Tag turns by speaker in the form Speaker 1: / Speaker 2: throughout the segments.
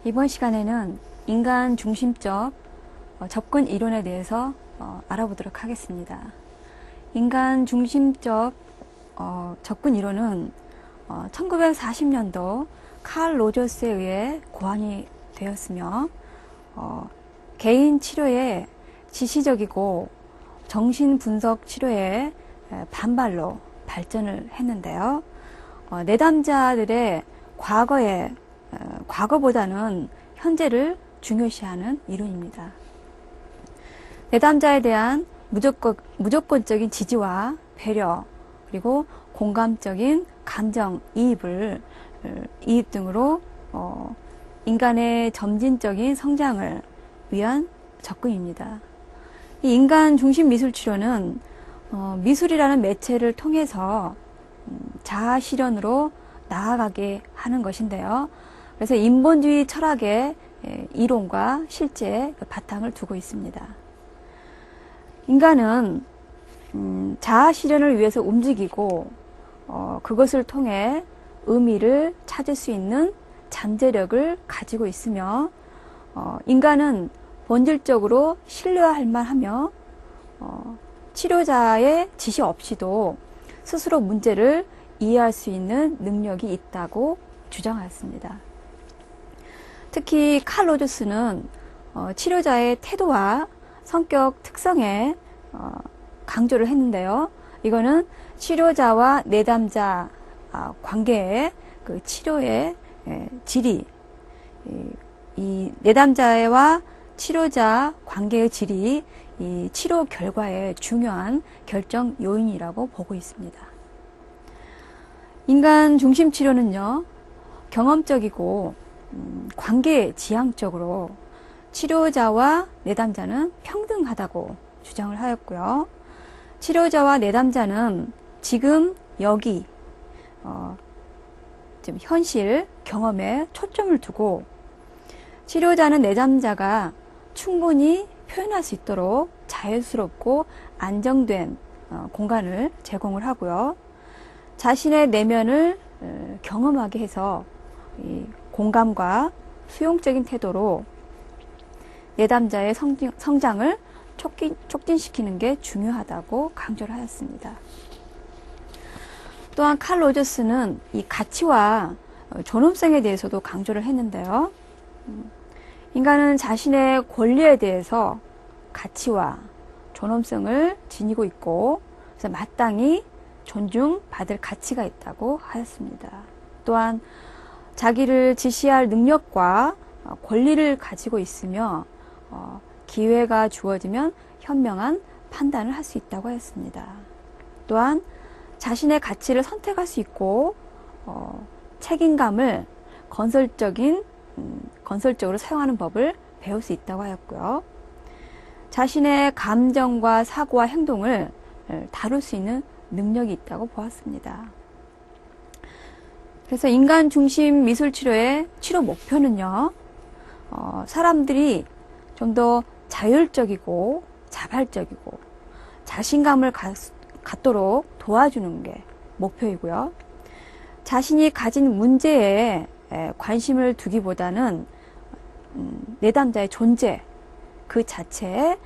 Speaker 1: 이번 시간에는 인간 중심적 접근 이론에 대해서 알아보도록 하겠습니다. 인간 중심적 접근 이론은 1940년도 칼 로저스에 의해 고안이 되었으며 개인 치료의 지시적이고 정신분석 치료의 반발로 발전을 했는데요. 내담자들의 과거보다는 현재를 중요시하는 이론입니다. 내담자에 대한 무조건적인 지지와 배려, 그리고 공감적인 감정 이입 등으로 인간의 점진적인 성장을 위한 접근입니다. 이 인간 중심 미술 치료는 미술이라는 매체를 통해서 자아 실현으로 나아가게 하는 것인데요. 그래서 인본주의 철학의 이론과 실제 바탕을 두고 있습니다. 인간은 자아 실현을 위해서 움직이고 그것을 통해 의미를 찾을 수 있는 잠재력을 가지고 있으며 인간은 본질적으로 신뢰할 만하며 치료자의 지시 없이도 스스로 문제를 이해할 수 있는 능력이 있다고 주장하였습니다. 특히 칼 로저스는 치료자의 태도와 성격 특성에 강조를 했는데요. 이거는 치료자와 내담자 관계의 그 치료의 질이, 이 내담자와 치료자 관계의 질이 이 치료 결과의 중요한 결정 요인이라고 보고 있습니다. 인간 중심 치료는요, 경험적이고 관계 지향적으로 치료자와 내담자는 평등하다고 주장을 하였고요. 치료자와 내담자는 지금 여기 지금 현실 경험에 초점을 두고 치료자는 내담자가 충분히 표현할 수 있도록 자연스럽고 안정된 공간을 제공을 하고요. 자신의 내면을 경험하게 해서 이 공감과 수용적인 태도로 내담자의 성장을 촉진시키는 게 중요하다고 강조를 하였습니다. 또한 칼 로저스는 이 가치와 존엄성에 대해서도 강조를 했는데요. 인간은 자신의 권리에 대해서 가치와 존엄성을 지니고 있고 그래서 마땅히 존중받을 가치가 있다고 하였습니다. 또한 자기를 지시할 능력과 권리를 가지고 있으며 기회가 주어지면 현명한 판단을 할 수 있다고 하였습니다. 또한 자신의 가치를 선택할 수 있고 책임감을 건설적으로 사용하는 법을 배울 수 있다고 하였고요. 자신의 감정과 사고와 행동을 다룰 수 있는 능력이 있다고 보았습니다. 그래서 인간 중심 미술 치료의 치료 목표는요, 사람들이 좀 더 자율적이고 자발적이고 자신감을 갖도록 도와주는 게 목표이고요. 자신이 가진 문제에 관심을 두기보다는 내담자의 존재 그 자체에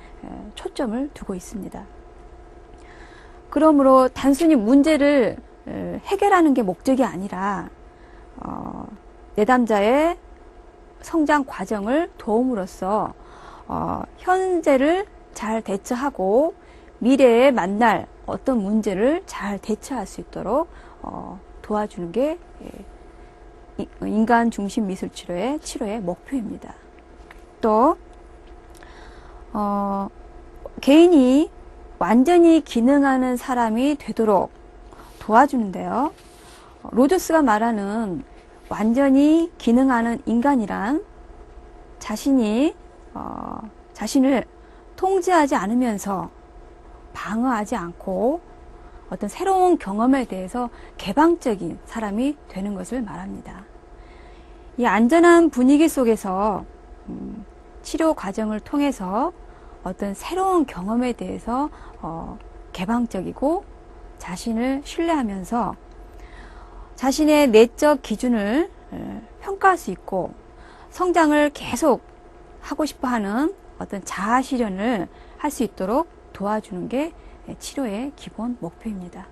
Speaker 1: 초점을 두고 있습니다. 그러므로 단순히 문제를 해결하는 게 목적이 아니라 내담자의 성장 과정을 도움으로써 현재를 잘 대처하고 미래에 만날 어떤 문제를 잘 대처할 수 있도록 도와주는 게 인간 중심 미술 치료의 목표입니다. 또 개인이 완전히 기능하는 사람이 되도록 도와주는데요. 로저스가 말하는 완전히 기능하는 인간이란 자신을 통제하지 않으면서 방어하지 않고 어떤 새로운 경험에 대해서 개방적인 사람이 되는 것을 말합니다. 이 안전한 분위기 속에서 치료 과정을 통해서 어떤 새로운 경험에 대해서 개방적이고 자신을 신뢰하면서 자신의 내적 기준을 평가할 수 있고 성장을 계속 하고 싶어 하는 어떤 자아 실현을 할 수 있도록 도와주는 게 치료의 기본 목표입니다.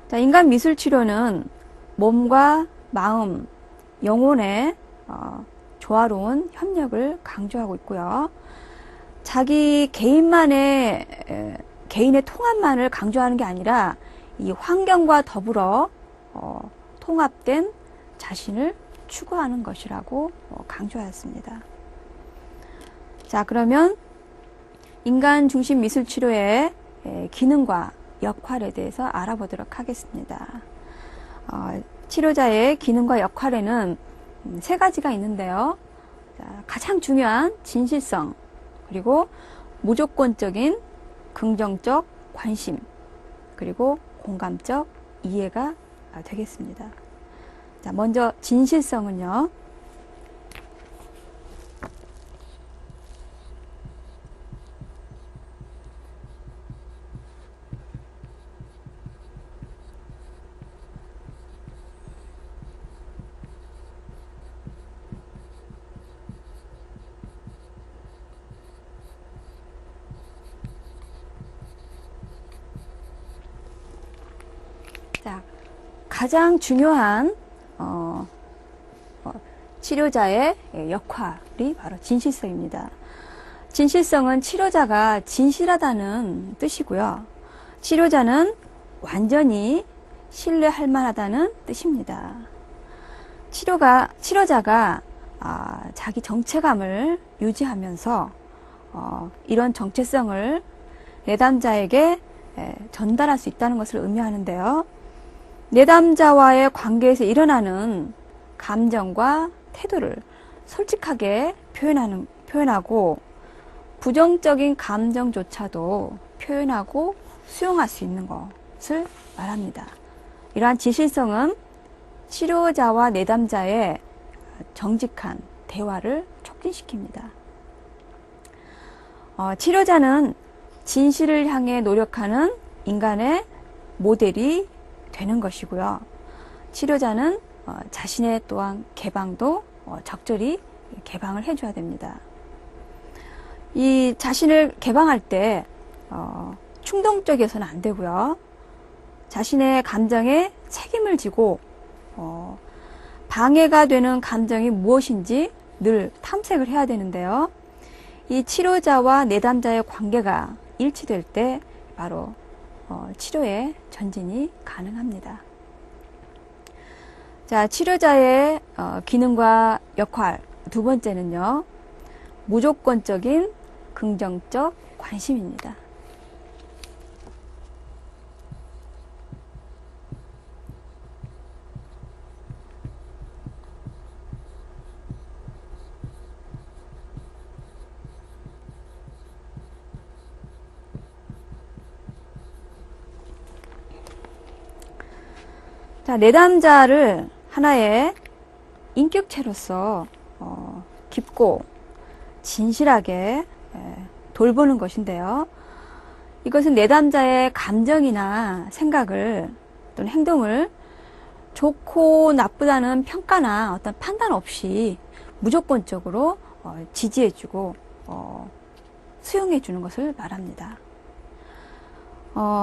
Speaker 1: 자, 인간 미술 치료는 몸과 마음, 영혼의 조화로운 협력을 강조하고 있고요. 자기 개인의 통합만을 강조하는 게 아니라 이 환경과 더불어 통합된 자신을 추구하는 것이라고 강조하였습니다. 자, 그러면 인간 중심 미술 치료의 기능과 역할에 대해서 알아보도록 하겠습니다. 치료자의 기능과 역할에는 세 가지가 있는데요. 자, 가장 중요한 진실성, 그리고 무조건적인 긍정적 관심, 그리고 공감적 이해가 되겠습니다. 자, 먼저 진실성은요. 자, 가장 중요한 치료자의 역할이 바로 진실성입니다. 진실성은 치료자가 진실하다는 뜻이고요. 치료자는 완전히 신뢰할 만하다는 뜻입니다. 치료자가 자기 정체감을 유지하면서 이런 정체성을 내담자에게 전달할 수 있다는 것을 의미하는데요. 내담자와의 관계에서 일어나는 감정과 태도를 솔직하게 표현하고 부정적인 감정조차도 표현하고 수용할 수 있는 것을 말합니다. 이러한 진실성은 치료자와 내담자의 정직한 대화를 촉진시킵니다. 치료자는 진실을 향해 노력하는 인간의 모델이 되는 것이고요. 치료자는 자신의 또한 개방도 적절히 개방을 해줘야 됩니다. 이 자신을 개방할 때 충동적이어서는 안 되고요. 자신의 감정에 책임을 지고 방해가 되는 감정이 무엇인지 늘 탐색을 해야 되는데요. 이 치료자와 내담자의 관계가 일치될 때 바로 치료의 전진이 가능합니다. 자, 치료자의 기능과 역할 두 번째는요. 무조건적인 긍정적 관심입니다. 자, 내담자를 하나의 인격체로서 깊고 진실하게 돌보는 것인데요. 이것은 내담자의 감정이나 생각을 또는 행동을 좋고 나쁘다는 평가나 어떤 판단 없이 무조건적으로 지지해주고 수용해주는 것을 말합니다.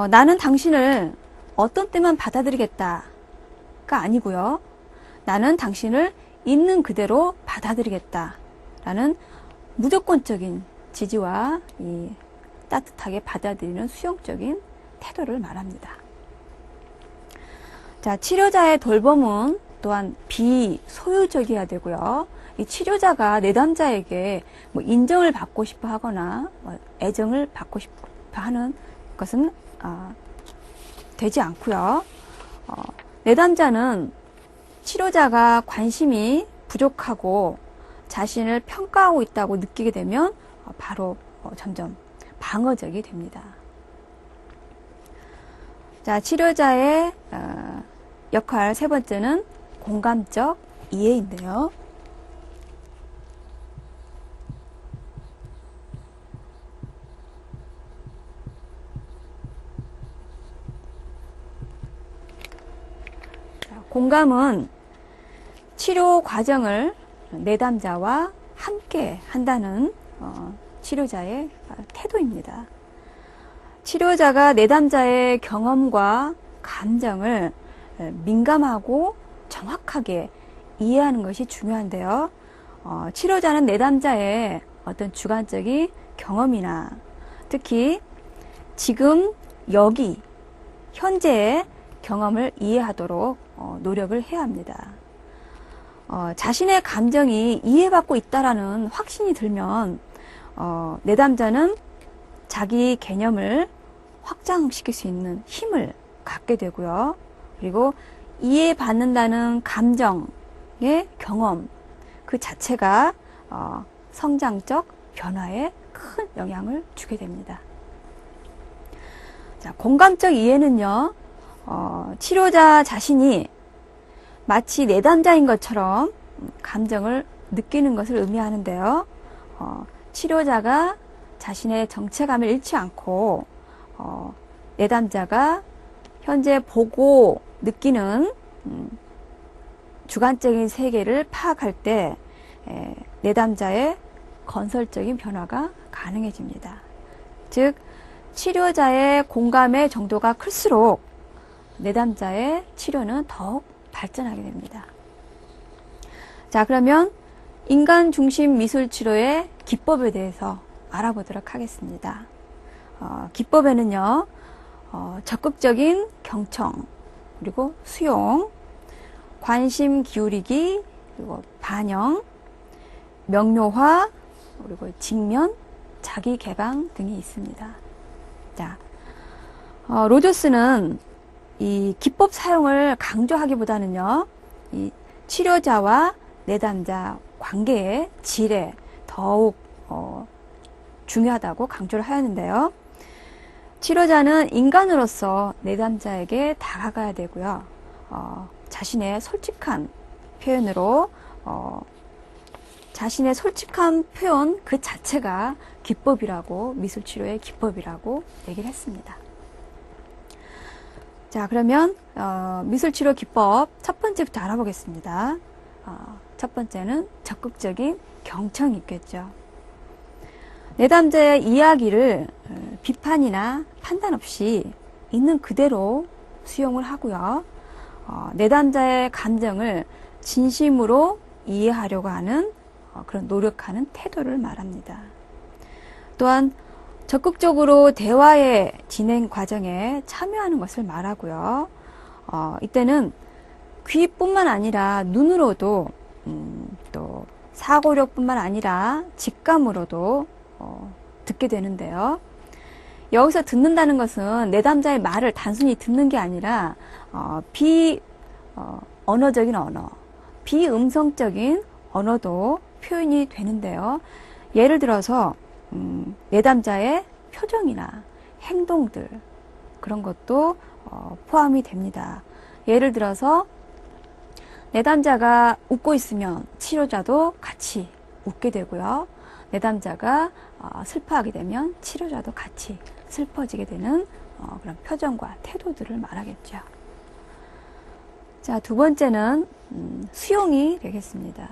Speaker 1: 나는 당신을 어떤 때만 받아들이겠다가 아니고요. 나는 당신을 있는 그대로 받아들이겠다라는 무조건적인 지지와 이 따뜻하게 받아들이는 수용적인 태도를 말합니다. 자, 치료자의 돌봄은 또한 비소유적이어야 되고요. 이 치료자가 내담자에게 인정을 받고 싶어 하거나 애정을 받고 싶어 하는 것은 되지 않고요. 내담자는 치료자가 관심이 부족하고 자신을 평가하고 있다고 느끼게 되면 바로 점점 방어적이 됩니다. 자, 치료자의 역할 세 번째는 공감적 이해인데요. 공감은 치료 과정을 내담자와 함께 한다는 치료자의 태도입니다. 치료자가 내담자의 경험과 감정을 민감하고 정확하게 이해하는 것이 중요한데요. 치료자는 내담자의 어떤 주관적인 경험이나 특히 지금 여기 현재의 경험을 이해하도록 노력을 해야 합니다. 자신의 감정이 이해받고 있다라는 확신이 들면 내담자는 자기 개념을 확장시킬 수 있는 힘을 갖게 되고요. 그리고 이해받는다는 감정의 경험 그 자체가 성장적 변화에 큰 영향을 주게 됩니다. 자, 공감적 이해는요, 치료자 자신이 마치 내담자인 것처럼 감정을 느끼는 것을 의미하는데요. 치료자가 자신의 정체감을 잃지 않고 내담자가 현재 보고 느끼는 주관적인 세계를 파악할 때 내담자의 건설적인 변화가 가능해집니다. 즉 치료자의 공감의 정도가 클수록 내담자의 치료는 더욱 발전하게 됩니다. 자, 그러면 인간 중심 미술 치료의 기법에 대해서 알아보도록 하겠습니다. 기법에는요, 적극적인 경청, 그리고 수용, 관심 기울이기, 그리고 반영, 명료화, 그리고 직면, 자기 개방 등이 있습니다. 자, 로저스는 이 기법 사용을 강조하기보다는요, 이 치료자와 내담자 관계의 질에 더욱 중요하다고 강조를 하였는데요. 치료자는 인간으로서 내담자에게 다가가야 되고요. 자신의 솔직한 표현으로 자신의 솔직한 표현 그 자체가 기법이라고, 미술치료의 기법이라고 얘기를 했습니다. 자, 그러면 미술치료 기법 첫 번째부터 알아보겠습니다. 첫 번째는 적극적인 경청이 있겠죠. 내담자의 이야기를 비판이나 판단 없이 있는 그대로 수용을 하고요. 내담자의 감정을 진심으로 이해하려고 하는 그런 노력하는 태도를 말합니다. 또한 적극적으로 대화의 진행 과정에 참여하는 것을 말하고요. 이때는 귀뿐만 아니라 눈으로도 또 사고력뿐만 아니라 직감으로도 듣게 되는데요. 여기서 듣는다는 것은 내담자의 말을 단순히 듣는 게 아니라 언어적인 언어, 비음성적인 언어도 표현이 되는데요. 예를 들어서 내담자의 표정이나 행동들 그런 것도 포함이 됩니다. 예를 들어서 내담자가 웃고 있으면 치료자도 같이 웃게 되고요. 내담자가 슬퍼하게 되면 치료자도 같이 슬퍼지게 되는 그런 표정과 태도들을 말하겠죠. 자, 두 번째는 수용이 되겠습니다.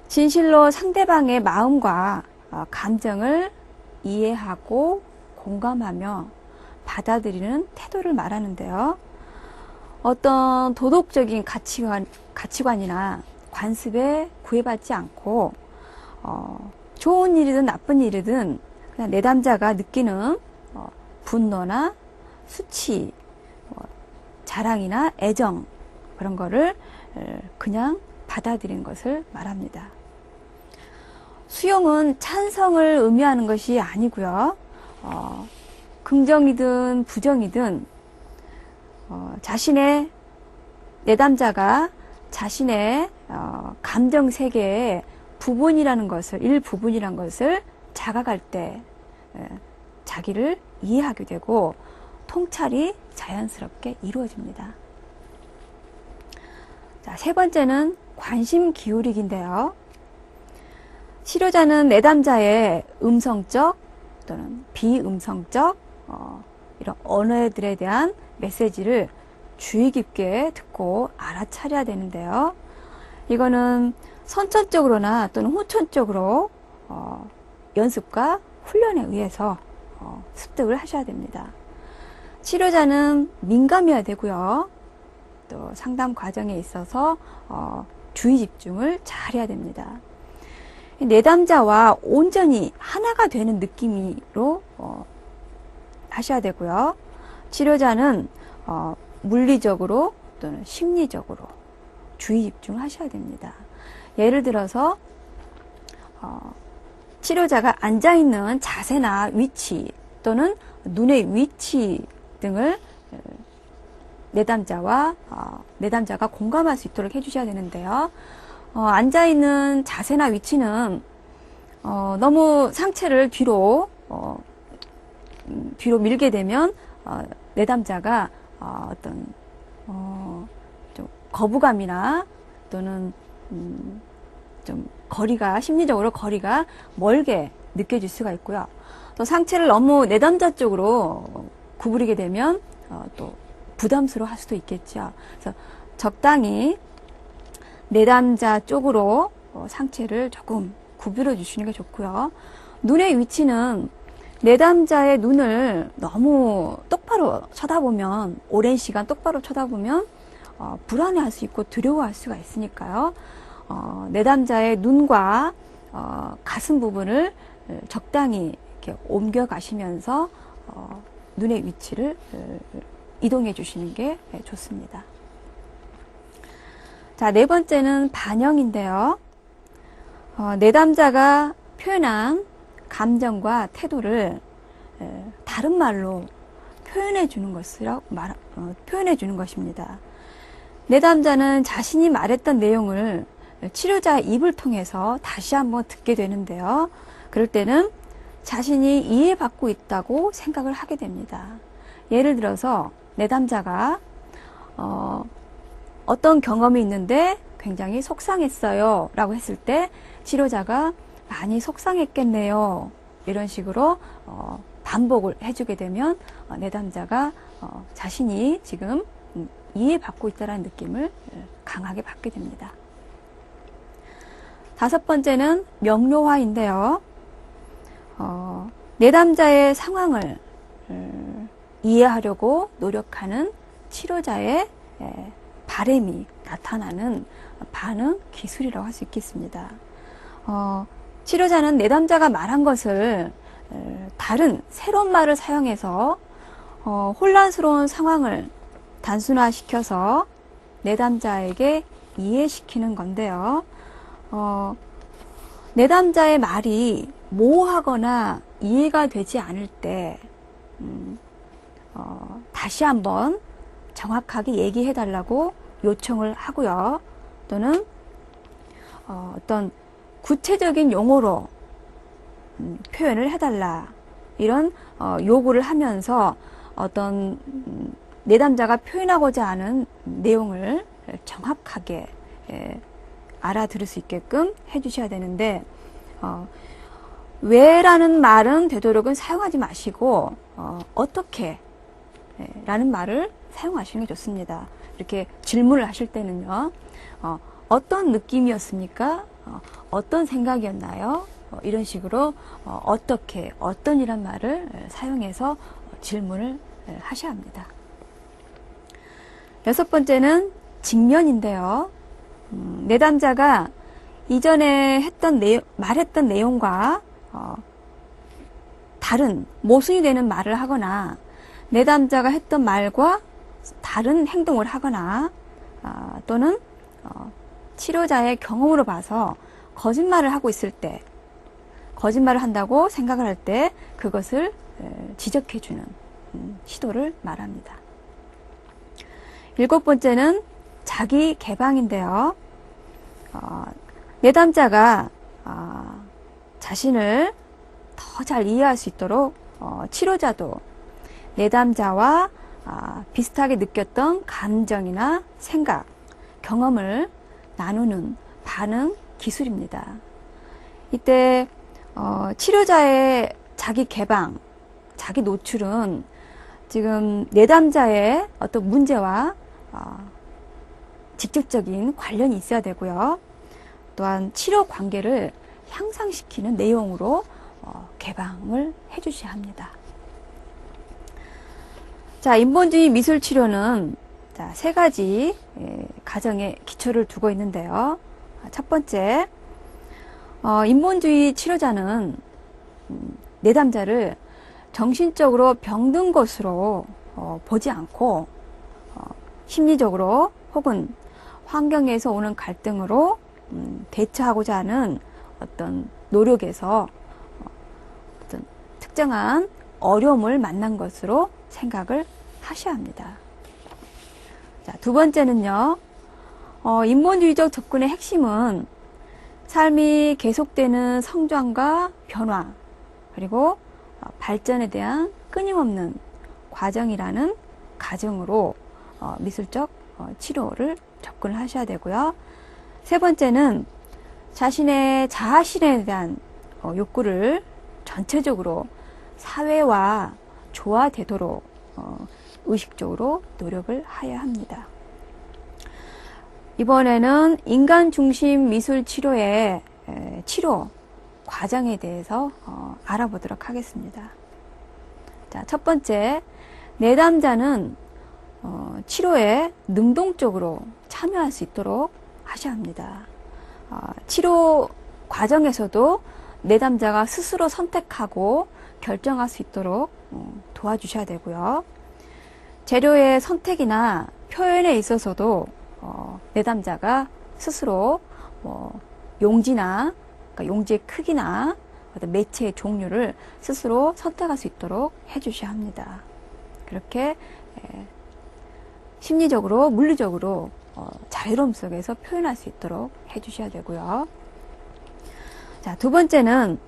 Speaker 1: 진실로 상대방의 마음과 감정을 이해하고 공감하며 받아들이는 태도를 말하는데요. 어떤 도덕적인 가치관이나 관습에 구애받지 않고 좋은 일이든 나쁜 일이든 그냥 내담자가 느끼는 분노나 수치, 자랑이나 애정 그런 거를 그냥 받아들이는 것을 말합니다. 수용은 찬성을 의미하는 것이 아니고요. 긍정이든 부정이든 자신의 내담자가 자신의 감정 세계의 부분이라는 것을, 일부분이라는 것을 자각할 때 자기를 이해하게 되고 통찰이 자연스럽게 이루어집니다. 자, 세 번째는 관심 기울이기인데요. 치료자는 내담자의 음성적 또는 비음성적 이런 언어들에 대한 메시지를 주의 깊게 듣고 알아차려야 되는데요. 이거는 선천적으로나 또는 후천적으로 연습과 훈련에 의해서 습득을 하셔야 됩니다. 치료자는 민감해야 되고요. 또 상담 과정에 있어서 주의 집중을 잘 해야 됩니다. 내담자와 온전히 하나가 되는 느낌으로 하셔야 되고요. 치료자는 물리적으로 또는 심리적으로 주의 집중을 하셔야 됩니다. 예를 들어서 치료자가 앉아있는 자세나 위치 또는 눈의 위치 등을 내담자가 공감할 수 있도록 해주셔야 되는데요. 앉아있는 자세나 위치는 너무 상체를 뒤로 밀게 되면 내담자가 어떤 좀 거부감이나 또는 좀 심리적으로 거리가 멀게 느껴질 수가 있고요. 또 상체를 너무 내담자 쪽으로 구부리게 되면 또 부담스러워 할 수도 있겠죠. 그래서 적당히 내담자 쪽으로 상체를 조금 구부려 주시는 게 좋고요. 눈의 위치는 내담자의 눈을 너무 똑바로 쳐다보면, 오랜 시간 똑바로 쳐다보면 불안해할 수 있고 두려워할 수가 있으니까요. 내담자의 눈과 가슴 부분을 적당히 이렇게 옮겨 가시면서 눈의 위치를 이동해 주시는 게 좋습니다. 자, 네 번째는 반영인데요. 내담자가 표현한 감정과 태도를 다른 말로 표현해 주는 것입니다. 내담자는 자신이 말했던 내용을 치료자의 입을 통해서 다시 한번 듣게 되는데요. 그럴 때는 자신이 이해받고 있다고 생각을 하게 됩니다. 예를 들어서 내담자가 어떤 경험이 있는데 굉장히 속상했어요 라고 했을 때 치료자가 많이 속상했겠네요 이런 식으로 반복을 해주게 되면 내담자가 자신이 지금 이해받고 있다는 느낌을 강하게 받게 됩니다. 다섯 번째는 명료화인데요. 내담자의 상황을 이해하려고 노력하는 치료자의 바람이 나타나는 반응 기술이라고 할 수 있겠습니다. 치료자는 내담자가 말한 것을 다른 새로운 말을 사용해서 혼란스러운 상황을 단순화시켜서 내담자에게 이해시키는 건데요. 내담자의 말이 모호하거나 이해가 되지 않을 때 다시 한번 정확하게 얘기해 달라고 요청을 하고요. 또는 어떤 구체적인 용어로 표현을 해달라 이런 요구를 하면서 어떤 내담자가 표현하고자 하는 내용을 정확하게 알아들을 수 있게끔 해주셔야 되는데 왜라는 말은 되도록은 사용하지 마시고 어떻게 라는 말을 사용하시는 게 좋습니다. 이렇게 질문을 하실 때는요. 어떤 느낌이었습니까? 어떤 생각이었나요? 이런 식으로 어떻게, 어떤이란 말을 사용해서 질문을 하셔야 합니다. 여섯 번째는 직면인데요. 내담자가 이전에 말했던 내용과 다른 모순이 되는 말을 하거나 내담자가 했던 말과 다른 행동을 하거나 또는 치료자의 경험으로 봐서 거짓말을 하고 있을 때, 거짓말을 한다고 생각을 할 때 그것을 지적해주는 시도를 말합니다. 일곱 번째는 자기 개방인데요. 내담자가 자신을 더 잘 이해할 수 있도록 치료자도 내담자와 비슷하게 느꼈던 감정이나 생각, 경험을 나누는 반응 기술입니다. 이때 치료자의 자기 개방, 자기 노출은 지금 내담자의 어떤 문제와 직접적인 관련이 있어야 되고요. 또한 치료 관계를 향상시키는 내용으로 개방을 해주셔야 합니다. 자, 인본주의 미술치료는 세 가지 가정의 기초를 두고 있는데요. 첫 번째, 인본주의 치료자는 내담자를 정신적으로 병든 것으로 보지 않고 심리적으로 혹은 환경에서 오는 갈등으로 대처하고자 하는 어떤 노력에서 어떤 특정한 어려움을 만난 것으로 생각을 하셔야 합니다. 자, 두 번째는요, 인본주의적 접근의 핵심은 삶이 계속되는 성장과 변화, 그리고 발전에 대한 끊임없는 과정이라는 가정으로 미술적 치료를 접근을 하셔야 되고요. 세 번째는 자신의 자아실현에 대한 욕구를 전체적으로 사회와 조화되도록 의식적으로 노력을 해야 합니다. 이번에는 인간 중심 미술 치료의 치료 과정에 대해서 알아보도록 하겠습니다. 자, 첫 번째, 내담자는 치료에 능동적으로 참여할 수 있도록 하셔야 합니다. 치료 과정에서도 내담자가 스스로 선택하고 결정할 수 있도록 도와주셔야 되고요. 재료의 선택이나 표현에 있어서도 내담자가 스스로 용지나, 그러니까 용지의 크기나 어떤 매체의 종류를 스스로 선택할 수 있도록 해주셔야 합니다. 그렇게 심리적으로, 물리적으로 자유로움 속에서 표현할 수 있도록 해주셔야 되고요. 자, 두 번째는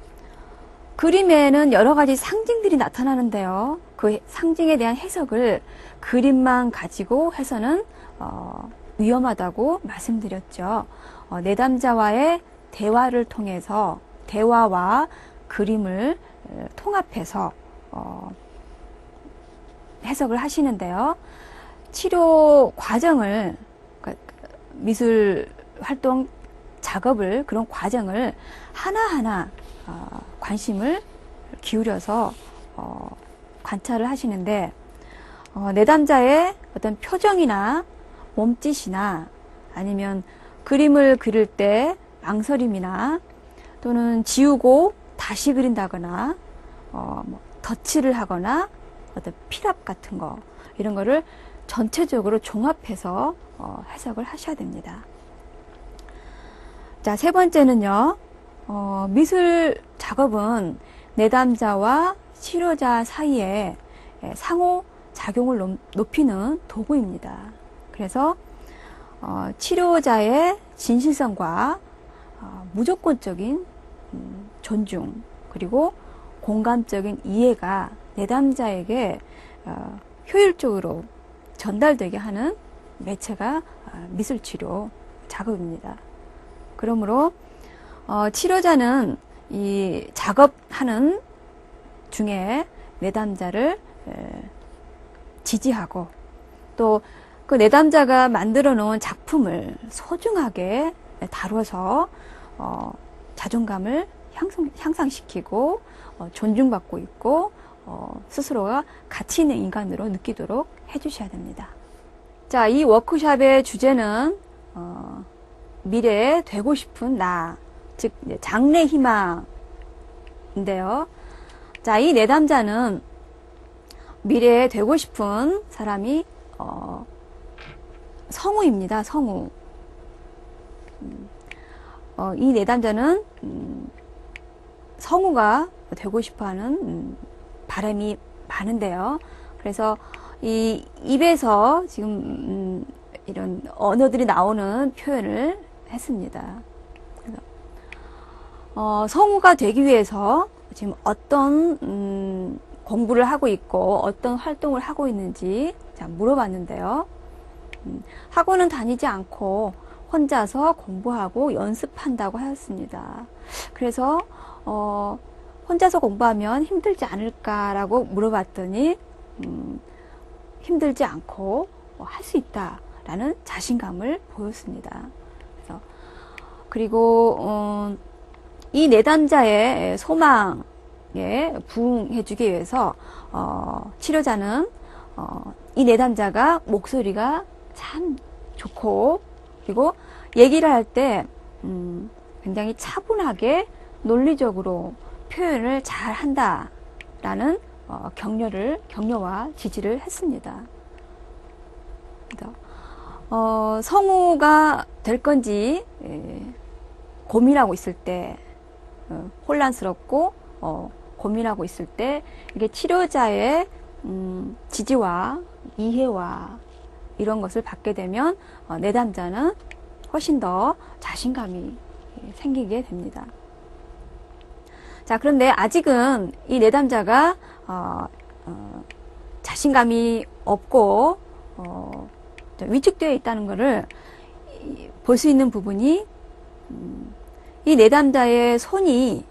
Speaker 1: 그림에는 여러 가지 상징들이 나타나는데요. 그 상징에 대한 해석을 그림만 가지고 해서는 위험하다고 말씀드렸죠. 내담자와의 대화를 통해서 대화와 그림을 통합해서 해석을 하시는데요. 치료 과정을, 미술 활동 작업을, 그런 과정을 하나하나 관심을 기울여서 관찰을 하시는데, 내담자의 어떤 표정이나 몸짓이나 아니면 그림을 그릴 때 망설임이나 또는 지우고 다시 그린다거나 덧칠을 하거나 어떤 필압 같은 거, 이런 거를 전체적으로 종합해서 해석을 하셔야 됩니다. 자, 세 번째는요, 미술 작업은 내담자와 치료자 사이에 상호 작용을 높이는 도구입니다. 그래서 치료자의 진실성과 무조건적인 존중, 그리고 공감적인 이해가 내담자에게 효율적으로 전달되게 하는 매체가 미술치료 작업입니다. 그러므로 치료자는 이 작업하는 중에 내담자를 지지하고 또 그 내담자가 만들어 놓은 작품을 소중하게 다뤄서 자존감을 향상시키고 존중받고 있고 스스로가 가치 있는 인간으로 느끼도록 해주셔야 됩니다. 자, 이 워크숍의 주제는 미래에 되고 싶은 나, 즉 장래 희망인데요. 자, 이 내담자는 미래에 되고 싶은 사람이 성우입니다. 성우. 이 내담자는 성우가 되고 싶어하는 바람이 많은데요. 그래서 이 입에서 지금 이런 언어들이 나오는 표현을 했습니다. 그래서 성우가 되기 위해서 지금 어떤 공부를 하고 있고 어떤 활동을 하고 있는지 물어봤는데요. 학원은 다니지 않고 혼자서 공부하고 연습한다고 하였습니다. 그래서 혼자서 공부하면 힘들지 않을까라고 물어봤더니 힘들지 않고 할 수 있다, 라는 자신감을 보였습니다. 그래서 그리고 이 내담자의 소망에 부응해주기 위해서 치료자는 이 내담자가 목소리가 참 좋고, 그리고 얘기를 할 때 굉장히 차분하게 논리적으로 표현을 잘 한다라는 격려와 지지를 했습니다. 성우가 될 건지 고민하고 있을 때, 혼란스럽고 고민하고 있을 때 이게 치료자의 지지와 이해와 이런 것을 받게 되면 내담자는 훨씬 더 자신감이 생기게 됩니다. 자, 그런데 아직은 이 내담자가 자신감이 없고 위축되어 있다는 것을 볼 수 있는 부분이 이 내담자의 손이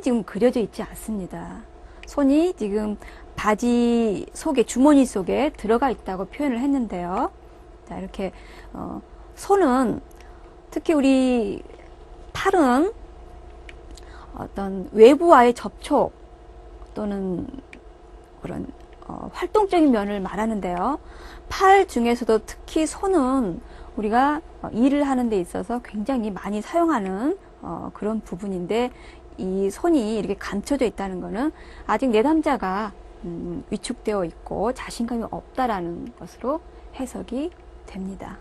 Speaker 1: 지금 그려져 있지 않습니다. 손이 지금 바지 속에, 주머니 속에 들어가 있다고 표현을 했는데요. 자, 이렇게 손은, 특히 우리 팔은 어떤 외부와의 접촉 또는 그런 활동적인 면을 말하는데요. 팔 중에서도 특히 손은 우리가 일을 하는 데 있어서 굉장히 많이 사용하는 그런 부분인데, 이 손이 이렇게 감춰져 있다는 것은 아직 내담자가 위축되어 있고 자신감이 없다라는 것으로 해석이 됩니다.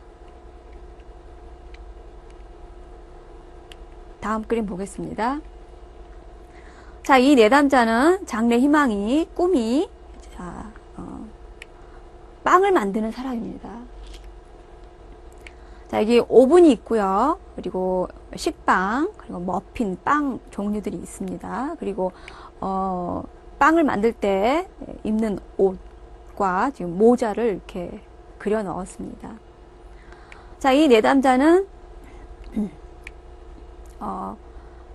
Speaker 1: 다음 그림 보겠습니다. 자, 이 내담자는 장래 희망이, 꿈이 빵을 만드는 사람입니다. 자, 여기 오븐이 있고요. 그리고 식빵, 그리고 머핀, 빵 종류들이 있습니다. 그리고 빵을 만들 때 입는 옷과 지금 모자를 이렇게 그려 넣었습니다. 자, 이 내담자는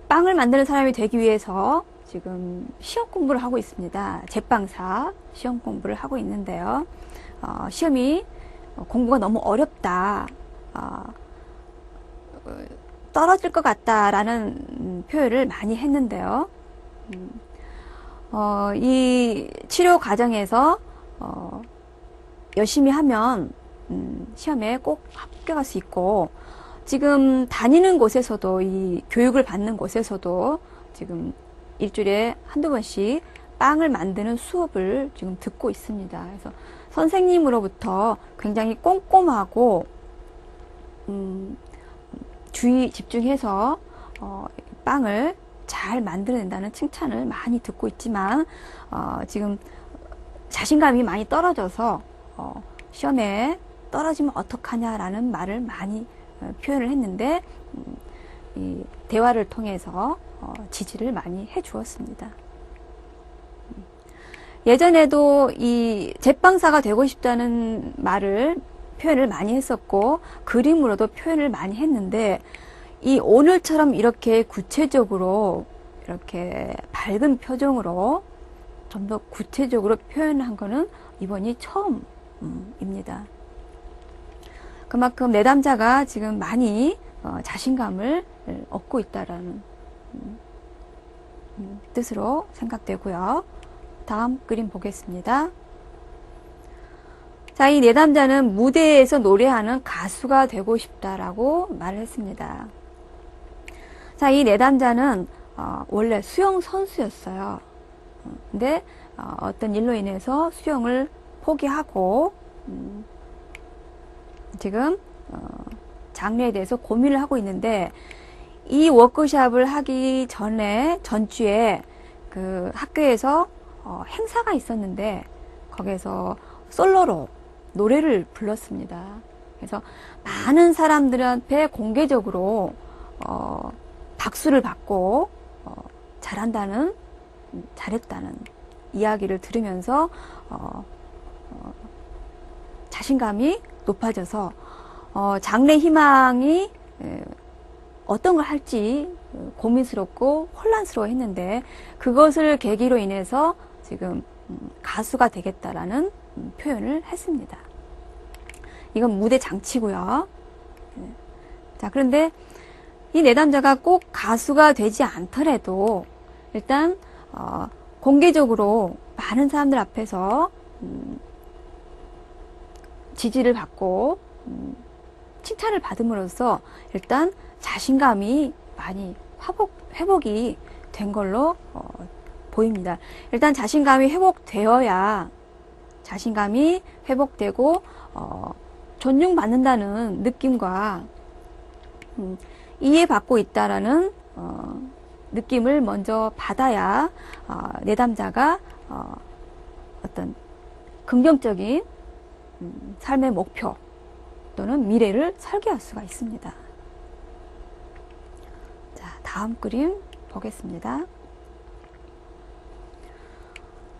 Speaker 1: 빵을 만드는 사람이 되기 위해서 지금 시험 공부를 하고 있습니다. 제빵사 시험 공부를 하고 있는데요. 시험이 공부가 너무 어렵다, 떨어질 것 같다라는 표현을 많이 했는데요. 이 치료 과정에서 열심히 하면 시험에 꼭 합격할 수 있고, 지금 다니는 곳에서도, 이 교육을 받는 곳에서도 지금 일주일에 한두 번씩 빵을 만드는 수업을 지금 듣고 있습니다. 그래서 선생님으로부터 굉장히 꼼꼼하고 주의 집중해서 빵을 잘 만들어낸다는 칭찬을 많이 듣고 있지만, 지금 자신감이 많이 떨어져서 시험에 떨어지면 어떡하냐라는 말을 많이 표현을 했는데, 이 대화를 통해서 지지를 많이 해 주었습니다. 예전에도 이 제빵사가 되고 싶다는 표현을 많이 했었고, 그림으로도 표현을 많이 했는데, 이 오늘처럼 이렇게 구체적으로, 이렇게 밝은 표정으로 좀 더 구체적으로 표현한 거는 이번이 처음입니다. 그만큼 내담자가 지금 많이 자신감을 얻고 있다라는 뜻으로 생각되고요. 다음 그림 보겠습니다. 자, 이 내담자는 무대에서 노래하는 가수가 되고 싶다라고 말을 했습니다. 자, 이 내담자는 원래 수영 선수였어요. 근데 어떤 일로 인해서 수영을 포기하고 지금 장래에 대해서 고민을 하고 있는데, 이 워크숍을 하기 전주에 그 학교에서 행사가 있었는데, 거기에서 솔로로 노래를 불렀습니다. 그래서 많은 사람들한테 공개적으로 박수를 받고 잘했다는 이야기를 들으면서 자신감이 높아져서 장래 희망이 어떤 걸 할지 고민스럽고 혼란스러워 했는데, 그것을 계기로 인해서 지금 가수가 되겠다라는 표현을 했습니다. 이건 무대 장치고요. 자, 그런데 이 내담자가 꼭 가수가 되지 않더라도 일단 공개적으로 많은 사람들 앞에서 지지를 받고 칭찬을 받음으로써 일단 자신감이 많이 회복이 된 걸로 보입니다. 일단 자신감이 회복되어야 자신감이 회복되고 존중받는다는 느낌과 이해받고 있다라는 느낌을 먼저 받아야 내담자가 어떤 긍정적인 삶의 목표 또는 미래를 설계할 수가 있습니다. 자, 다음 그림 보겠습니다.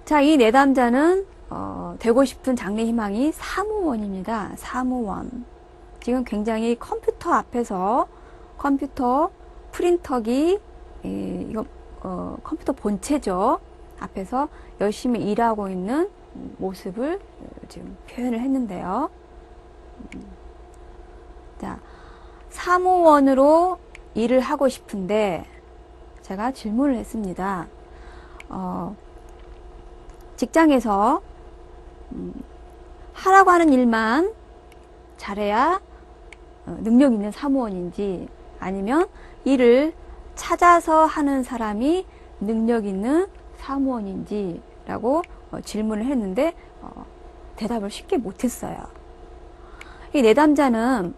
Speaker 1: 자, 이 내담자는 되고 싶은 장래 희망이 사무원입니다. 사무원. 지금 굉장히 컴퓨터 앞에서 컴퓨터 프린터기 이거 컴퓨터 본체죠. 앞에서 열심히 일하고 있는 모습을 지금 표현을 했는데요. 자, 사무원으로 일을 하고 싶은데 제가 질문을 했습니다. 직장에서 하라고 하는 일만 잘해야 능력 있는 사무원인지 아니면 일을 찾아서 하는 사람이 능력 있는 사무원인지 라고 질문을 했는데 대답을 쉽게 못했어요. 이 내담자는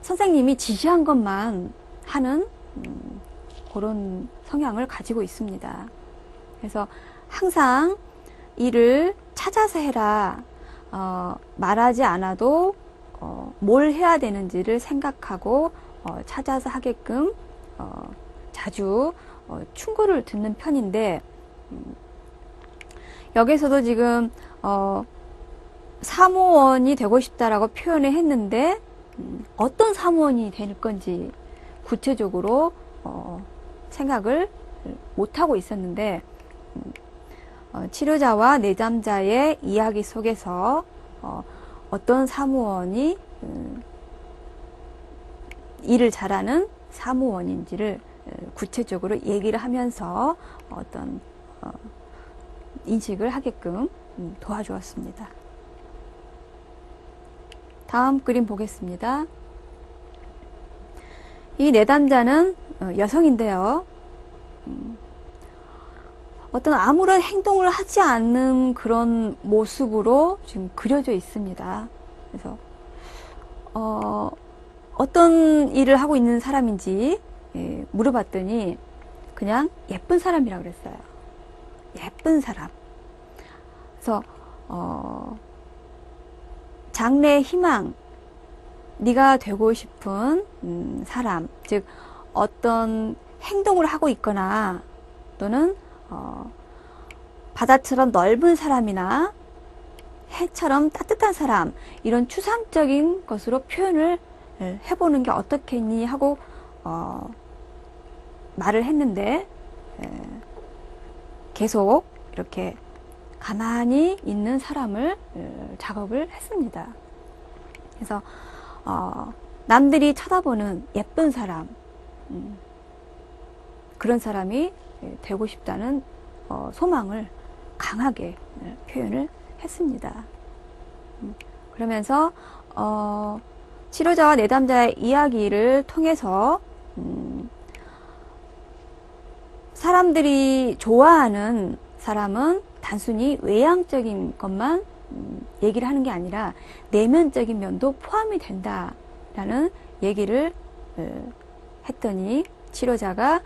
Speaker 1: 선생님이 지시한 것만 하는 그런 성향을 가지고 있습니다. 그래서 항상 일을 찾아서 해라 말하지 않아도 뭘 해야 되는지를 생각하고 찾아서 하게끔 자주 충고를 듣는 편인데 여기서도 지금 사무원이 되고 싶다라고 표현을 했는데 어떤 사무원이 될 건지 구체적으로 생각을 못하고 있었는데 치료자와 내담자의 이야기 속에서 어떤 사무원이 일을 잘하는 사무원인지를 구체적으로 얘기를 하면서 어떤 인식을 하게끔 도와주었습니다. 다음 그림 보겠습니다. 이 내담자는 여성인데요. 어떤 아무런 행동을 하지 않는 그런 모습으로 지금 그려져 있습니다. 그래서 어떤 일을 하고 있는 사람인지 물어봤더니 그냥 예쁜 사람이라고 그랬어요. 예쁜 사람. 그래서 장래 희망, 네가 되고 싶은 사람, 즉 어떤 행동을 하고 있거나 또는 바다처럼 넓은 사람이나 해처럼 따뜻한 사람, 이런 추상적인 것으로 표현을 해보는 게 어떻겠니 하고 말을 했는데 계속 이렇게 가만히 있는 사람을 작업을 했습니다. 그래서 남들이 쳐다보는 예쁜 사람, 그런 사람이 되고 싶다는 소망을 강하게 표현을 했습니다. 그러면서 치료자와 내담자의 이야기를 통해서 사람들이 좋아하는 사람은 단순히 외향적인 것만 얘기를 하는 게 아니라 내면적인 면도 포함이 된다라는 얘기를 했더니 치료자가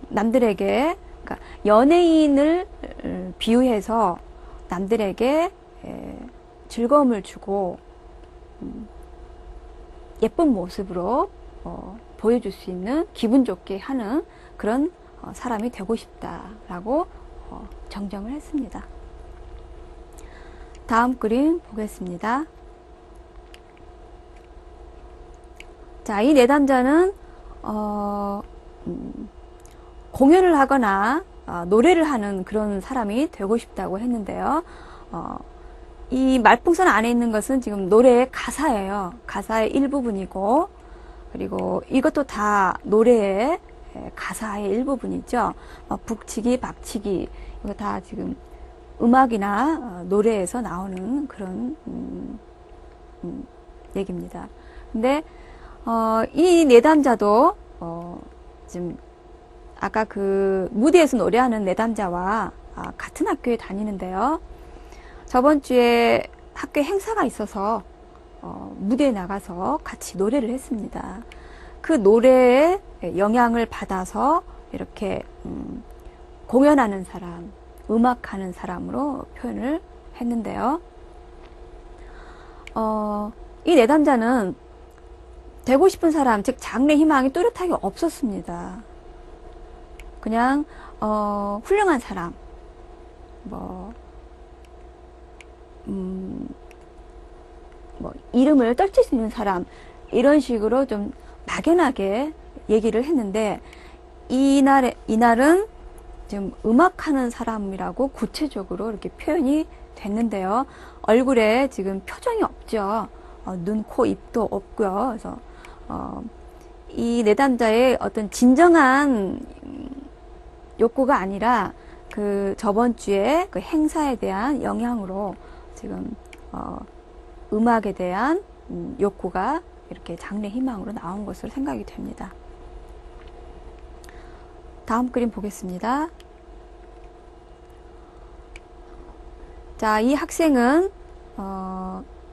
Speaker 1: 남들에게, 그러니까 연예인을 비유해서 남들에게 즐거움을 주고 예쁜 모습으로 보여줄 수 있는, 기분 좋게 하는 그런 사람이 되고 싶다라고 정정을 했습니다. 다음 그림 보겠습니다. 자, 이 내담자는 공연을 하거나 노래를 하는 그런 사람이 되고 싶다고 했는데요. 이 말풍선 안에 있는 것은 지금 노래의 가사예요. 가사의 일부분이고, 그리고 이것도 다 노래의 가사의 일부분이죠. 북치기, 박치기, 이거 다 지금 음악이나 노래에서 나오는 그런 얘기입니다. 근데 이 내담자도 지금 아까 그 무대에서 노래하는 내담자와 같은 학교에 다니는데요. 저번 주에 학교 행사가 있어서 무대에 나가서 같이 노래를 했습니다. 그 노래에 영향을 받아서 이렇게 공연하는 사람, 음악하는 사람으로 표현을 했는데요. 이 내담자는 되고 싶은 사람, 즉 장래 희망이 뚜렷하게 없었습니다. 그냥 훌륭한 사람, 이름을 떨칠 수 있는 사람, 이런 식으로 좀 막연하게 얘기를 했는데, 이날은 지금 음악하는 사람이라고 구체적으로 이렇게 표현이 됐는데요. 얼굴에 지금 표정이 없죠. 눈, 코, 입도 없고요. 그래서 이 내담자의 어떤 진정한 욕구가 아니라 그 저번 주에 그 행사에 대한 영향으로 지금 음악에 대한 욕구가 이렇게 장래 희망으로 나온 것으로 생각이 됩니다. 다음 그림 보겠습니다. 자, 이 학생은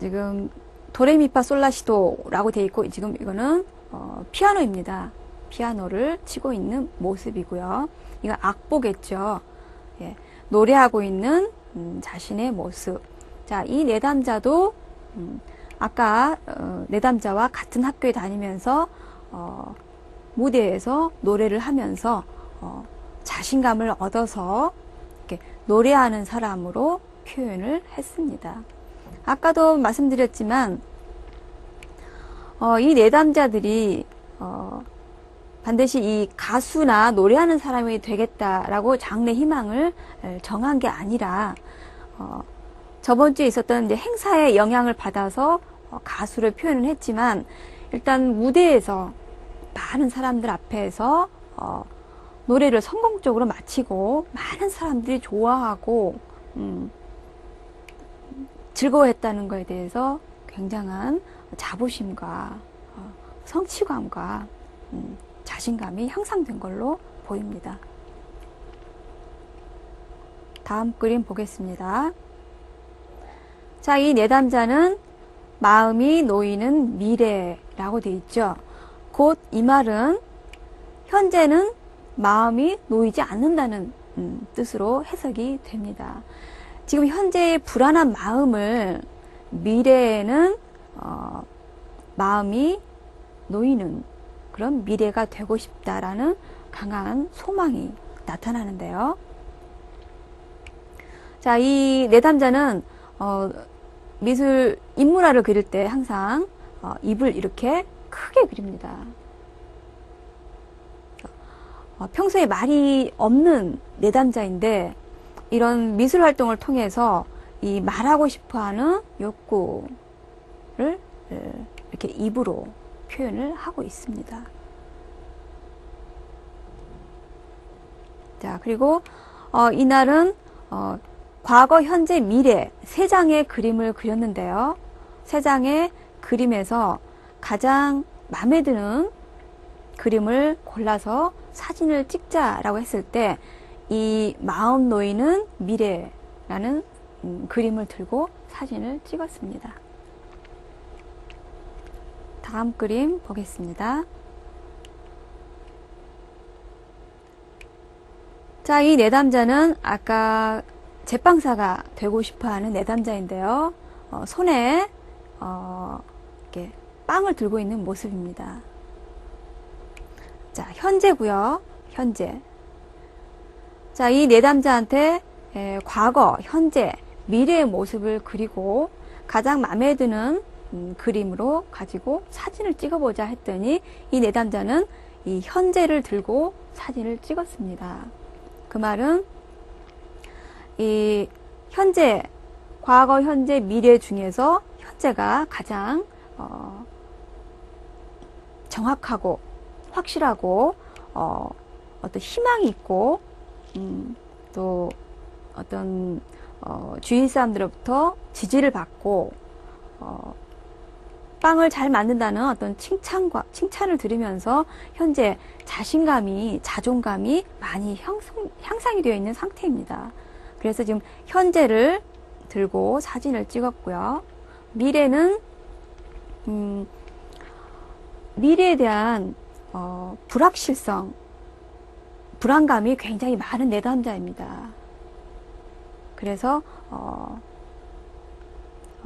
Speaker 1: 지금 도레미파솔라시도라고 되어 있고, 지금 이거는 피아노입니다. 피아노를 치고 있는 모습이고요. 이건 악보겠죠. 예, 노래하고 있는 자신의 모습. 자, 이 내담자도 아까 내담자와 같은 학교에 다니면서 무대에서 노래를 하면서 자신감을 얻어서 이렇게 노래하는 사람으로 표현을 했습니다. 아까도 말씀드렸지만 이 내담자들이 반드시 이 가수나 노래하는 사람이 되겠다라고 장래 희망을 정한 게 아니라 저번 주에 있었던 이제 행사의 영향을 받아서 가수를 표현을 했지만, 일단 무대에서 많은 사람들 앞에서 노래를 성공적으로 마치고 많은 사람들이 좋아하고 즐거워했다는 것에 대해서 굉장한 자부심과 성취감과 자신감이 향상된 걸로 보입니다. 다음 그림 보겠습니다. 자, 이 내담자는 마음이 놓이는 미래라고 되어 있죠. 곧 이 말은 현재는 마음이 놓이지 않는다는 뜻으로 해석이 됩니다. 지금 현재의 불안한 마음을 미래에는 마음이 놓이는 그런 미래가 되고 싶다라는 강한 소망이 나타나는데요. 자, 이 내담자는 미술 인물화를 그릴 때 항상 입을 이렇게 크게 그립니다. 평소에 말이 없는 내담자인데 이런 미술 활동을 통해서 이 말하고 싶어하는 욕구를 이렇게 입으로 표현을 하고 있습니다. 자, 그리고 이날은 과거, 현재, 미래 세 장의 그림을 그렸는데요. 세 장의 그림에서 가장 마음에 드는 그림을 골라서 사진을 찍자라고 했을 때 이 마음 놓이는 미래라는 그림을 들고 사진을 찍었습니다. 다음 그림 보겠습니다. 자, 이 내담자는 아까 제빵사가 되고 싶어하는 내담자인데요. 손에 이렇게 빵을 들고 있는 모습입니다. 자, 현재고요. 현재. 자, 이 내담자한테 과거, 현재, 미래의 모습을 그리고 가장 마음에 드는 그림으로 가지고 사진을 찍어보자 했더니 이 내담자는 이 현재를 들고 사진을 찍었습니다. 그 말은 이 현재 과거, 현재, 미래 중에서 현재가 가장 정확하고 확실하고 어떤 희망이 있고 또 어떤 주위 사람들로부터 지지를 받고 빵을 잘 만든다는 어떤 칭찬을 들으면서 현재 자신감이, 자존감이 많이 향상이 되어 있는 상태입니다. 그래서 지금 현재를 들고 사진을 찍었고요. 미래는 미래에 대한 불확실성, 불안감이 굉장히 많은 내담자입니다. 그래서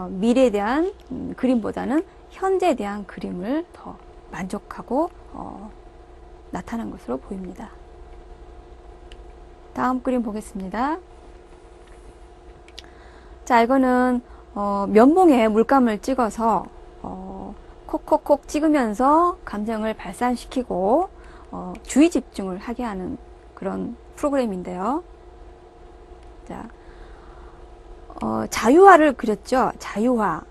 Speaker 1: 미래에 대한 그림보다는 현재에 대한 그림을 더 만족하고 나타난 것으로 보입니다. 다음 그림 보겠습니다. 자, 이거는 면봉에 물감을 찍어서 콕콕콕 찍으면서 감정을 발산시키고 주의 집중을 하게 하는 그런 프로그램인데요. 자, 자유화를 그렸죠. 자유화.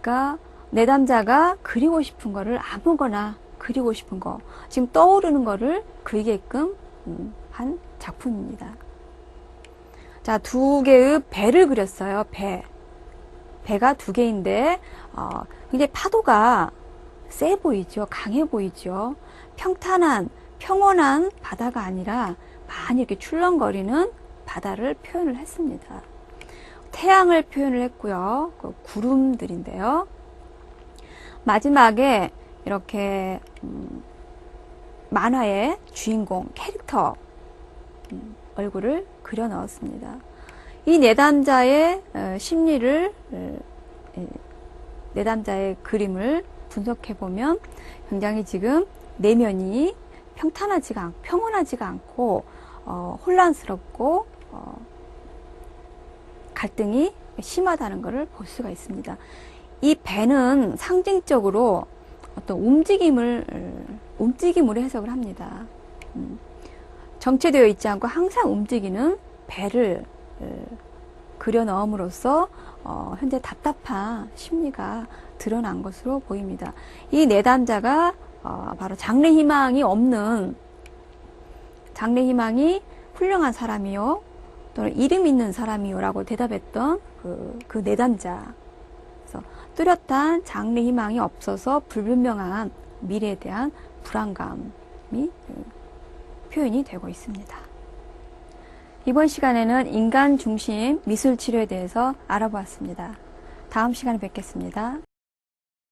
Speaker 1: 그러니까 내담자가 그리고 싶은 거를 아무거나 그리고 싶은 거, 지금 떠오르는 거를 그리게끔 한 작품입니다. 자, 두 개의 배를 그렸어요. 배가 두 개인데 굉장히 파도가 세 보이죠. 강해 보이죠. 평탄한, 평온한 바다가 아니라 많이 이렇게 출렁거리는 바다를 표현을 했습니다. 태양을 표현을 했고요. 그 구름들인데요. 마지막에 이렇게 만화의 주인공 캐릭터 얼굴을 그려 넣었습니다. 이 내담자의 심리를, 내담자의 그림을 분석해 보면 굉장히 지금 내면이 평온하지가 않고 혼란스럽고 갈등이 심하다는 것을 볼 수가 있습니다. 이 배는 상징적으로 어떤 움직임으로 해석을 합니다. 정체되어 있지 않고 항상 움직이는 배를 그려 넣음으로써 현재 답답한 심리가 드러난 것으로 보입니다. 이 내담자가 바로 장래희망이 없는, 장래희망이 훌륭한 사람이요 또는 이름 있는 사람이요 라고 대답했던 그 내담자. 그래서 뚜렷한 장래희망이 없어서 불분명한 미래에 대한 불안감이 표현이 되고 있습니다. 이번 시간에는 인간 중심 미술 치료에 대해서 알아보았습니다. 다음 시간에 뵙겠습니다.